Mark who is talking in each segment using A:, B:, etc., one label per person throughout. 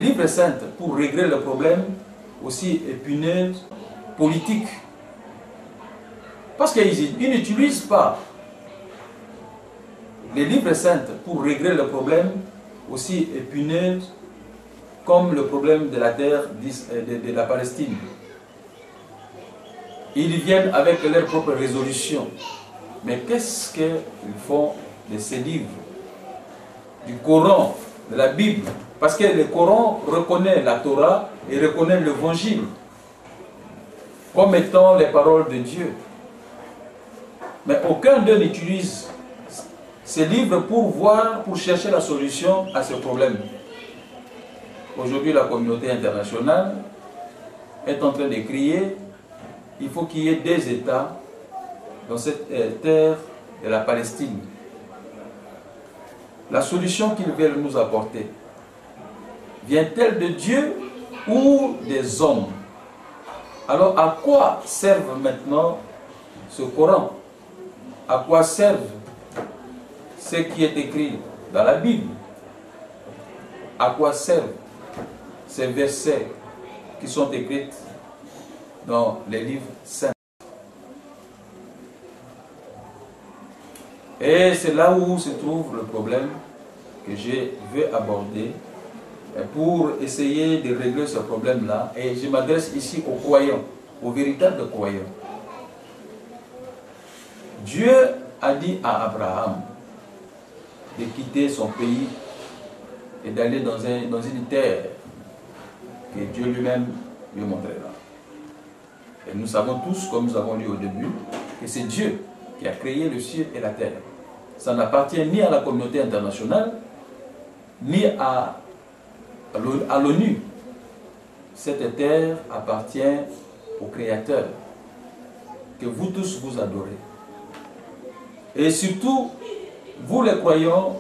A: Livre sainte pour régler le problème aussi épineux politique. Parce qu'ils n'utilisent pas les livres saints pour régler le problème aussi épineux comme le problème de la terre de la Palestine. Ils viennent avec leur propre résolution. Mais qu'est-ce qu'ils font de ces livres? Du Coran, de la Bible. Parce que le Coran reconnaît la Torah et reconnaît l'Évangile comme étant les paroles de Dieu. Mais aucun d'eux n'utilise ces livres pour chercher la solution à ce problème. Aujourd'hui, la communauté internationale est en train de crier il faut qu'il y ait des États dans cette terre de la Palestine. La solution qu'ils veulent nous apporter vient-elle de Dieu ou des hommes? Alors à quoi servent maintenant ce Coran? À quoi servent ce qui est écrit dans la Bible? À quoi servent ces versets qui sont écrits dans les livres saints? Et c'est là où se trouve le problème que je veux aborder pour essayer de régler ce problème-là. Et je m'adresse ici aux croyants, aux véritables croyants. Dieu a dit à Abraham de quitter son pays et d'aller dans une terre que Dieu lui-même lui montrera. Et nous savons tous, comme nous avons lu au début, que c'est Dieu qui a créé le ciel et la terre. Ça n'appartient ni à la communauté internationale, ni à l'ONU. Cette terre appartient au Créateur, que vous tous vous adorez. Et surtout, vous les croyants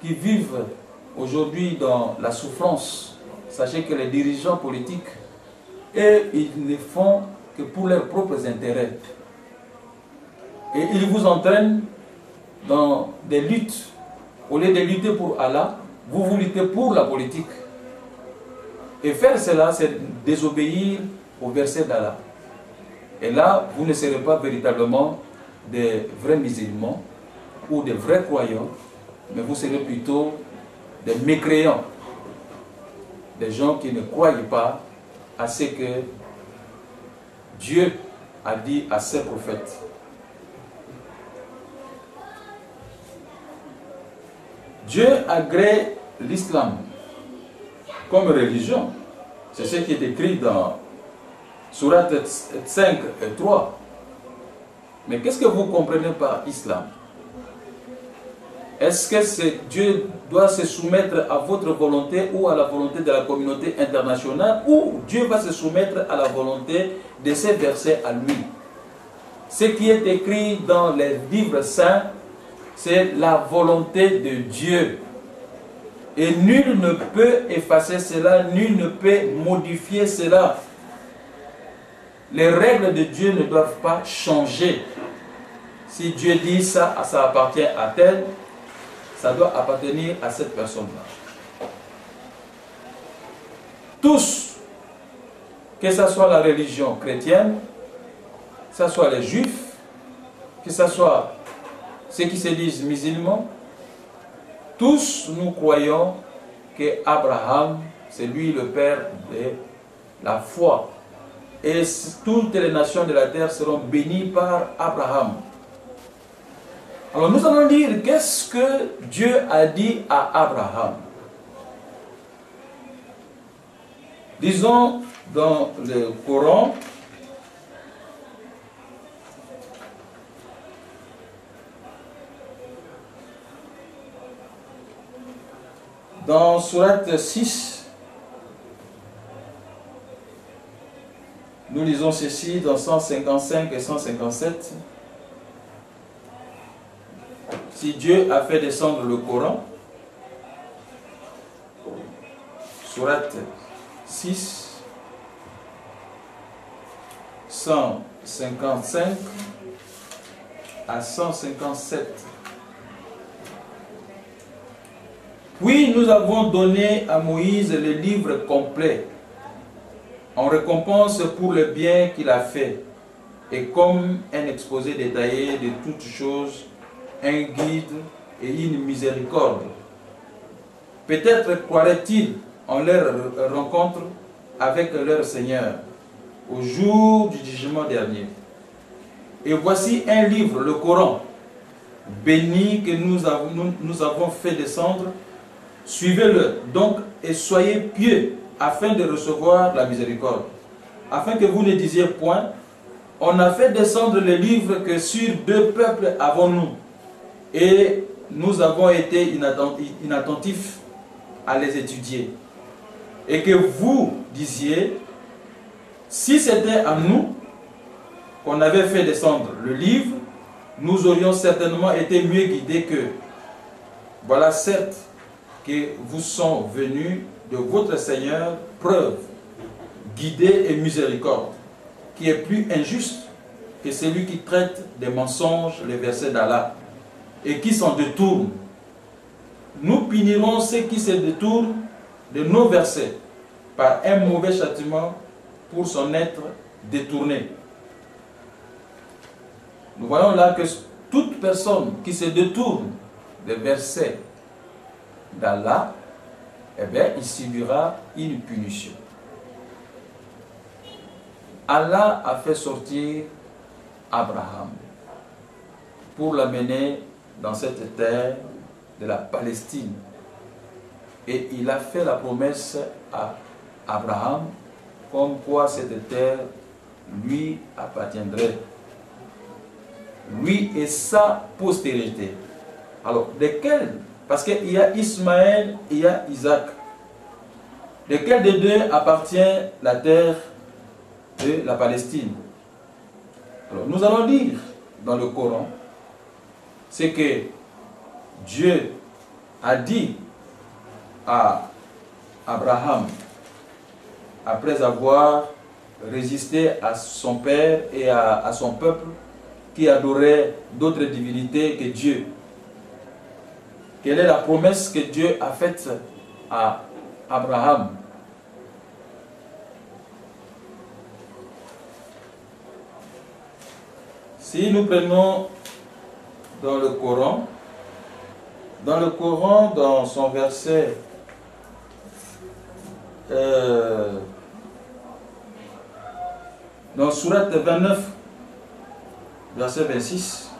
A: qui vivent aujourd'hui dans la souffrance, sachez que les dirigeants politiques, eux, ils ne font que pour leurs propres intérêts. Et ils vous entraînent dans des luttes. Au lieu de lutter pour Allah, vous luttez pour la politique. Et faire cela, c'est désobéir au verset d'Allah. Et là, vous ne serez pas véritablement des vrais musulmans ou des vrais croyants, mais vous serez plutôt des mécréants, des gens qui ne croient pas à ce que Dieu a dit à ses prophètes. Dieu agrée l'islam comme religion. C'est ce qui est écrit dans Surat 5 et 3. Mais qu'est-ce que vous comprenez par islam? Est-ce que Dieu doit se soumettre à votre volonté ou à la volonté de la communauté internationale, ou Dieu va se soumettre à la volonté de ces versets à lui? Ce qui est écrit dans les livres saints, c'est la volonté de Dieu. Et nul ne peut effacer cela, nul ne peut modifier cela. Les règles de Dieu ne doivent pas changer. Si Dieu dit ça, ça appartient à tel, ça doit appartenir à cette personne-là. Tous, que ce soit la religion chrétienne, que ce soit les juifs, que ce soit ceux qui se disent musulmans, tous nous croyons que Abraham, c'est lui le père de la foi. Et toutes les nations de la terre seront bénies par Abraham. Alors nous allons lire qu'est-ce que Dieu a dit à Abraham. Disons dans le Coran, dans Surat 6, nous lisons ceci dans 155 et 157. Si Dieu a fait descendre le Coran, Surat 6, 155 à 157. Puis nous avons donné à Moïse le livre complet, en récompense pour le bien qu'il a fait, et comme un exposé détaillé de toutes choses, un guide et une miséricorde. Peut-être croiraient-ils en leur rencontre avec leur Seigneur au jour du jugement dernier. Et voici un livre, le Coran, béni que nous avons fait descendre. Suivez-le donc et soyez pieux afin de recevoir la miséricorde. Afin que vous ne disiez point, on a fait descendre le livre que sur 2 peuples avons-nous, et nous avons été inattentifs à les étudier. Et que vous disiez, si c'était à nous qu'on avait fait descendre le livre, nous aurions certainement été mieux guidés qu'eux. Voilà certes que vous sont venus de votre Seigneur preuve, guidée et miséricorde, qui est plus injuste que celui qui traite des mensonges les versets d'Allah et qui s'en détourne. Nous punirons ceux qui se détournent de nos versets par un mauvais châtiment pour s'en être détourné. Nous voyons là que toute personne qui se détourne des versets d'Allah, eh bien, il subira une punition. Allah a fait sortir Abraham pour l'amener dans cette terre de la Palestine. Et il a fait la promesse à Abraham comme quoi cette terre lui appartiendrait. Lui et sa postérité. Alors, desquels? Parce qu'il y a Ismaël et il y a Isaac. Desquels des deux appartient la terre de la Palestine? Alors, nous allons lire dans le Coran, c'est que Dieu a dit à Abraham, après avoir résisté à son père et à son peuple qui adorait d'autres divinités que Dieu, quelle est la promesse que Dieu a faite à Abraham? Si nous prenons dans le Coran, dans son verset dans Sourate 29, verset 26,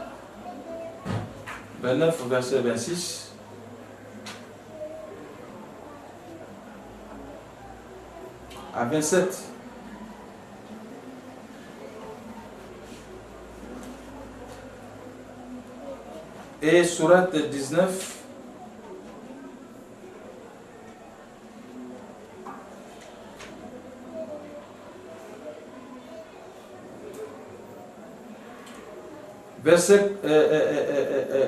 A: 29, verset 26, à 27. Et Sourate 19, verset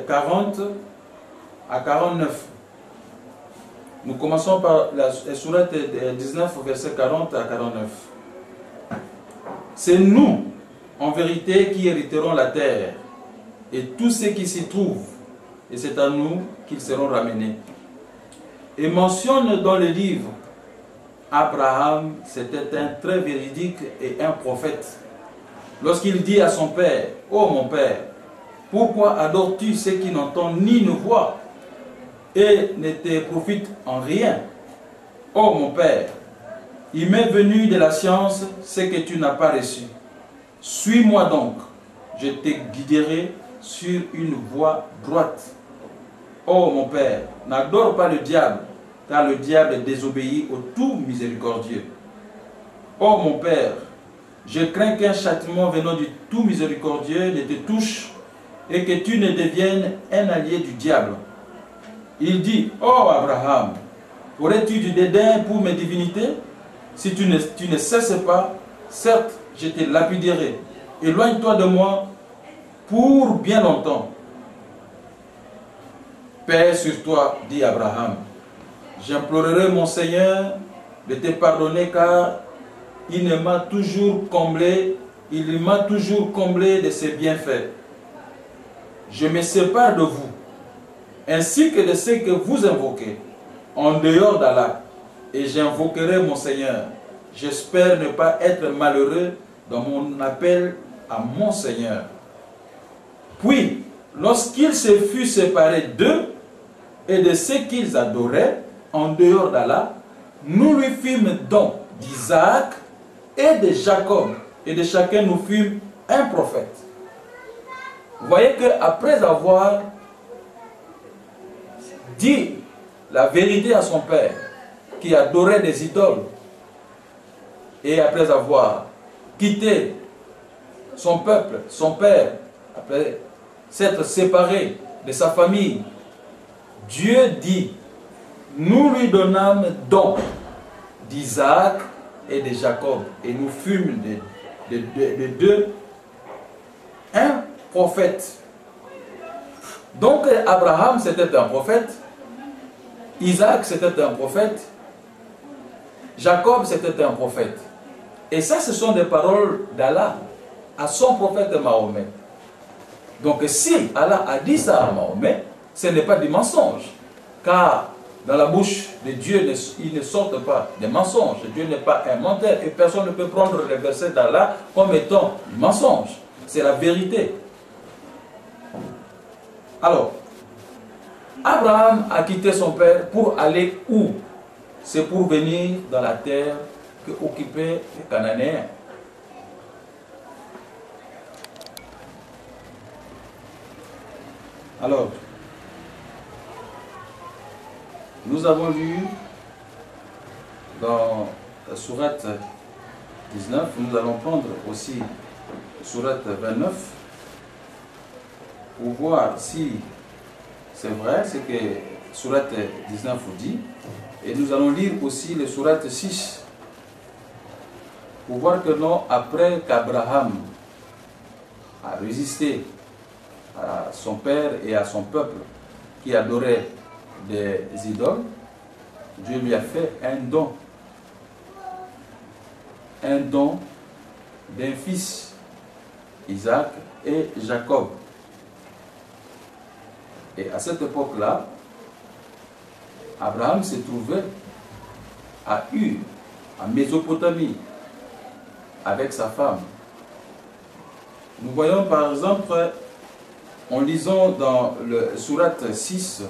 A: 40 à 49. Nous commençons par la Sourate 19, verset 40 à 49. C'est nous, en vérité, qui hériterons la terre et tout ce qui s'y trouve, et c'est à nous qu'ils seront ramenés. Et mentionne dans le livre, Abraham, c'était un très véridique et un prophète. Lorsqu'il dit à son père, « Oh mon père, pourquoi adores-tu ceux qui n'entendent ni ne voient et ne te profitent en rien? Oh mon père, il m'est venu de la science ce que tu n'as pas reçu. Suis-moi donc, je te guiderai sur une voie droite. Oh mon père, n'adore pas le diable, car le diable désobéit au tout miséricordieux. Oh mon père, je crains qu'un châtiment venant du tout miséricordieux ne te touche et que tu ne deviennes un allié du diable. » Il dit, « Oh Abraham, aurais-tu du dédain pour mes divinités? Si tu ne cesses pas, certes, je te lapiderai. Éloigne-toi de moi pour bien longtemps. » « Paix sur toi, dit Abraham. J'implorerai mon Seigneur de te pardonner car il m'a toujours comblé de ses bienfaits. Je me sépare de vous, ainsi que de ceux que vous invoquez, en dehors d'Allah, et j'invoquerai mon Seigneur. J'espère ne pas être malheureux dans mon appel à mon Seigneur. Puis, lorsqu'il se fut séparé d'eux et de ce qu'ils adoraient en dehors d'Allah, nous lui fîmes don d'Isaac et de Jacob, et de chacun nous fîmes un prophète. Vous voyez qu'après avoir dit la vérité à son père, qui adorait des idoles, et après avoir quitté son peuple, son père, après s'être séparé de sa famille, Dieu dit, nous lui donnâmes don d'Isaac et de Jacob, et nous fûmes de deux un prophète. Donc Abraham c'était un prophète, Isaac c'était un prophète, Jacob c'était un prophète. Et ça, ce sont des paroles d'Allah à son prophète Mahomet. Donc si Allah a dit ça à Mahomet, ce n'est pas du mensonge. Car dans la bouche de Dieu, il ne sortent pas des mensonges. Dieu n'est pas un menteur et personne ne peut prendre les versets d'Allah comme étant du mensonge. C'est la vérité. Alors, Abraham a quitté son père pour aller où? C'est pour venir dans la terre que occupaient les Cananéens. Alors, nous avons lu dans la sourate 19, nous allons prendre aussi la sourate 29 pour voir si c'est vrai ce que sourate 19 vous dit. Et nous allons lire aussi le sourate 6 pour voir que non, après qu'Abraham a résisté à son père et à son peuple qui adorait des idoles, Dieu lui a fait un don d'un fils, Isaac et Jacob. Et à cette époque-là, Abraham se trouvait à Ur, en Mésopotamie, avec sa femme. Nous voyons par exemple, en lisant dans le sourate 6,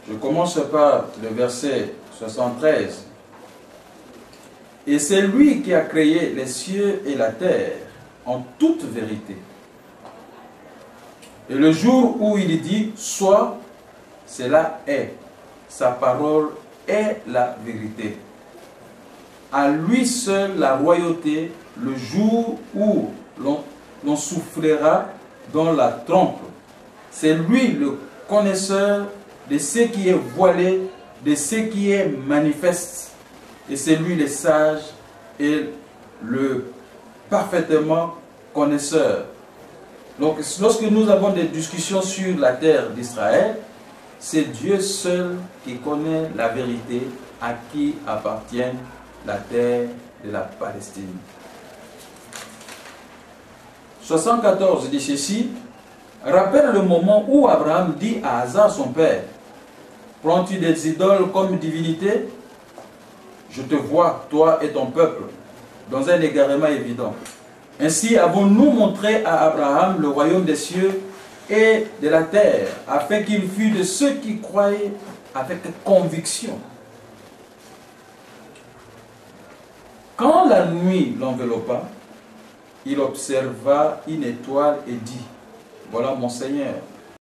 A: je commence par le verset 73. Et c'est lui qui a créé les cieux et la terre en toute vérité. Et le jour où il dit soit, cela est. Sa parole est la vérité. À lui seul la royauté, le jour où l'on soufflera dans la trompe. C'est lui le connaisseur de ce qui est voilé, de ce qui est manifeste. Et c'est lui le sage et le parfaitement connaisseur. Donc lorsque nous avons des discussions sur la terre d'Israël, c'est Dieu seul qui connaît la vérité à qui appartient la terre de la Palestine. 74 dit ceci, rappelle le moment où Abraham dit à Hazar son père, prends-tu des idoles comme divinité? Je te vois, toi et ton peuple, dans un égarement évident. Ainsi avons-nous montré à Abraham le royaume des cieux et de la terre, afin qu'il fût de ceux qui croyaient avec conviction. Quand la nuit l'enveloppa, il observa une étoile et dit, voilà mon Seigneur.